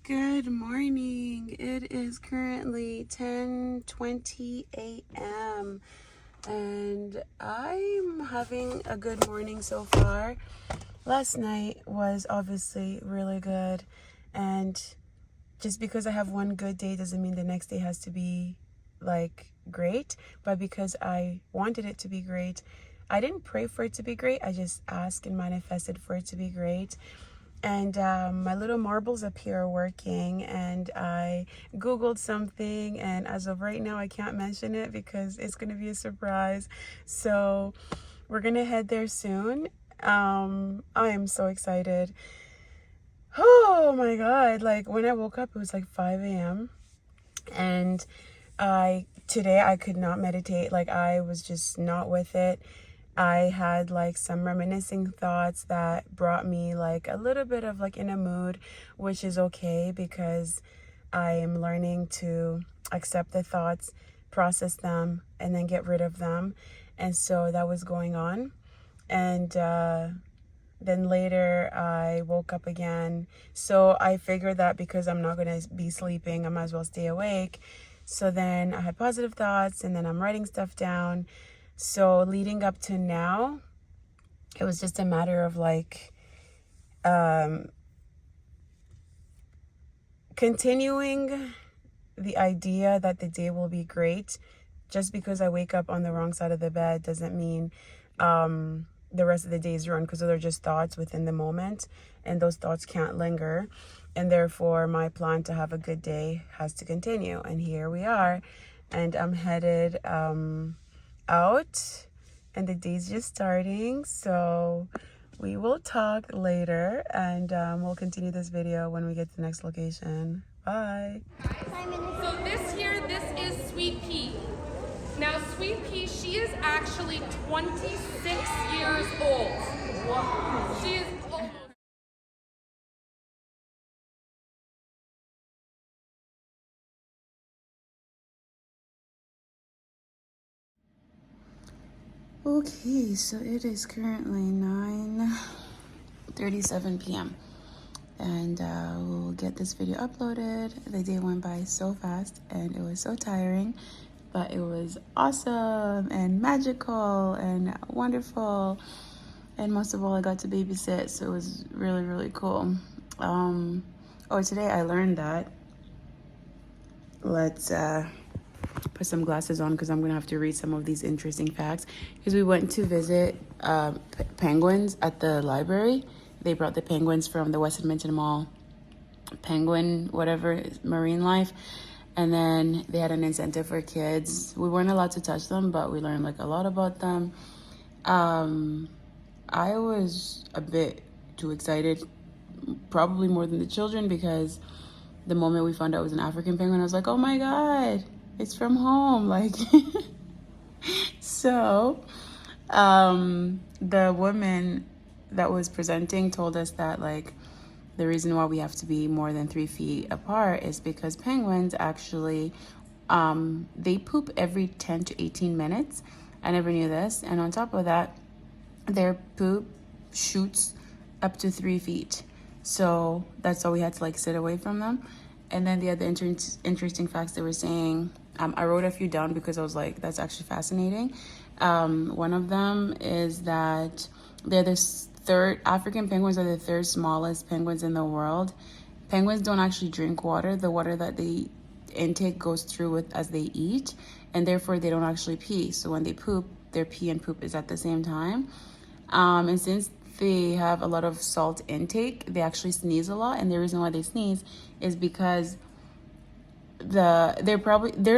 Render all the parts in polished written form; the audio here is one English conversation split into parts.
Good morning. It is currently 10:20 a.m. and I'm having a good morning so far. Last night was obviously really good, and just because I have one good day doesn't mean the next day has to be like great, but because I wanted it to be great, I didn't pray for it to be great. I just asked and manifested for it to be great. And my little marbles up here are working, and I googled something, and as of right now I can't mention it because it's going to be a surprise. So we're going to head there soon. I am so excited. Oh my god, like when I woke up it was like 5 a.m. and today I could not meditate. Like I was just not with it. I had like some reminiscing thoughts that brought me like a little bit of like in a mood, which is okay because I am learning to accept the thoughts, process them, and then get rid of them. And so that was going on. And then later I woke up again. So I figured that because I'm not going to be sleeping, I might as well stay awake. So then I had positive thoughts, and then I'm writing stuff down. So leading up to now, it was just a matter of like continuing the idea that the day will be great. Just because I wake up on the wrong side of the bed doesn't mean the rest of the day is ruined, because they're just thoughts within the moment, and those thoughts can't linger. And therefore, my plan to have a good day has to continue. And here we are. And I'm headed out, and the day's just starting, so we will talk later, and we'll continue this video when we get to the next location. Bye. So this is Sweet Pea. Now Sweet Pea, she is actually 26 years old. Wow. She is almost. Okay, so it is currently 9:37 p.m. and we'll get this video uploaded. The day went by so fast and it was so tiring, but it was awesome and magical and wonderful. And most of all, I got to babysit, so it was really, really cool. Today I learned that. Let's put some glasses on because I'm gonna have to read some of these interesting facts. Because we went to visit penguins at the library. They brought the penguins from the West Edmonton Mall, Penguin, whatever, Marine Life. And then they had an incentive for kids. We weren't allowed to touch them, but we learned like a lot about them. I was a bit too excited, probably more than the children, because the moment we found out it was an African penguin, I was like, oh my God, it's from home. Like, so the woman that was presenting told us that like the reason why we have to be more than 3 feet apart is because penguins actually they poop every 10 to 18 minutes. I never knew this. And on top of that, their poop shoots up to 3 feet. So that's why we had to like sit away from them. And then the other interesting facts they were saying, I wrote a few down because I was like, that's actually fascinating. One of them is that they're the African penguins are the third smallest penguins in the world. Penguins don't actually drink water. The water that they intake goes through with as they eat, and therefore they don't actually pee. So when they poop, their pee and poop is at the same time. And since they have a lot of salt intake, they actually sneeze a lot. And the reason why they sneeze is because they're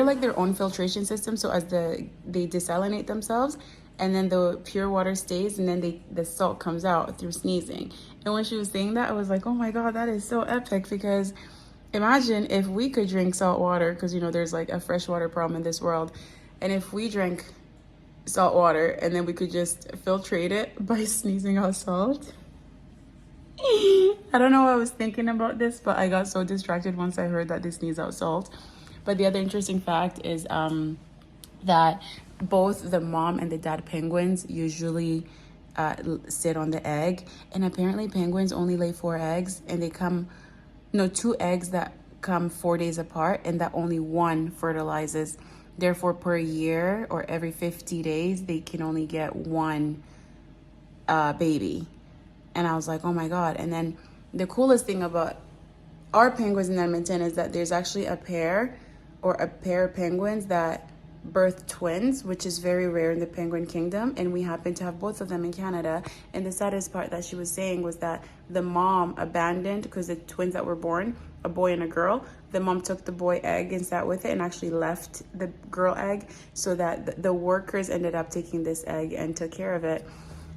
like their own filtration system. So as they desalinate themselves, and then the pure water stays, and then the salt comes out through sneezing. And when she was saying that, I was like, oh my God, that is so epic. Because imagine if we could drink salt water, because there's like a freshwater problem in this world, and if we drank salt water and then we could just filtrate it by sneezing out salt. I don't know why I was thinking about this, but I got so distracted once I heard that they sneeze out salt. But the other interesting fact is that both the mom and the dad penguins usually sit on the egg, and apparently penguins only lay 4 eggs, and they come no, two eggs that come 4 days apart, and that only one fertilizes. Therefore, per year or every 50 days, they can only get one baby. And I was like, oh my God. And then the coolest thing about our penguins in Edmonton is that there's actually a pair of penguins that birth twins, which is very rare in the penguin kingdom, and we happen to have both of them in Canada. And the saddest part that she was saying was that the mom abandoned, because the twins that were born, a boy and a girl, the mom took the boy egg and sat with it and actually left the girl egg, so that the workers ended up taking this egg and took care of it.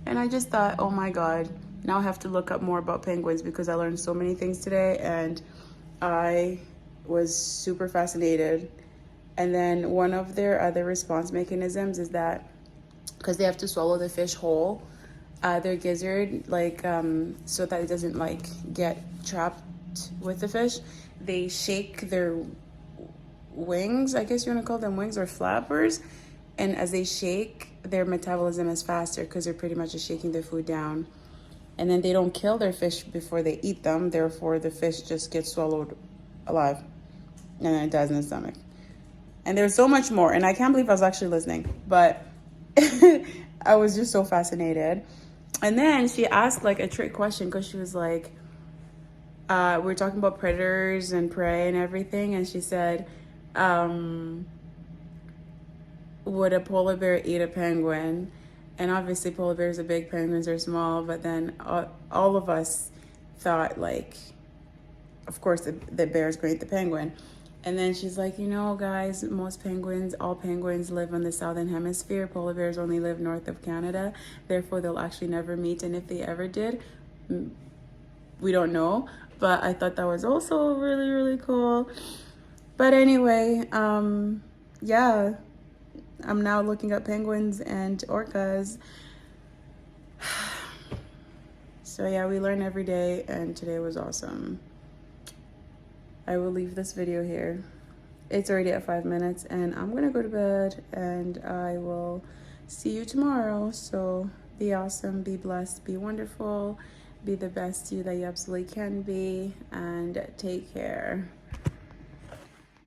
And I just thought, oh my God, now I have to look up more about penguins, because I learned so many things today and I was super fascinated. And then one of their other response mechanisms is that, because they have to swallow the fish whole, their gizzard, so that it doesn't get trapped with the fish, they shake their wings, I guess you want to call them wings, or flappers. And as they shake, their metabolism is faster, because they're pretty much just shaking their food down. And then they don't kill their fish before they eat them, therefore the fish just gets swallowed alive, and then it dies in the stomach. And there's so much more, and I can't believe I was actually listening, but I was just so fascinated. And then she asked a trick question, because she was like, we were talking about predators and prey and everything, and she said, would a polar bear eat a penguin? And obviously polar bears are big, penguins are small, but then all of us thought, of course the bear's going to eat the penguin. And then she's like, guys, all penguins live in the southern hemisphere. Polar bears only live north of Canada. Therefore, they'll actually never meet. And if they ever did, we don't know. But I thought that was also really, really cool. But anyway, yeah, I'm now looking up penguins and orcas. So yeah, we learn every day, and today was awesome. I will leave this video here. It's already at 5 minutes, and I'm gonna go to bed, and I will see you tomorrow. So be awesome, be blessed, be wonderful, be the best you that you absolutely can be, and take care.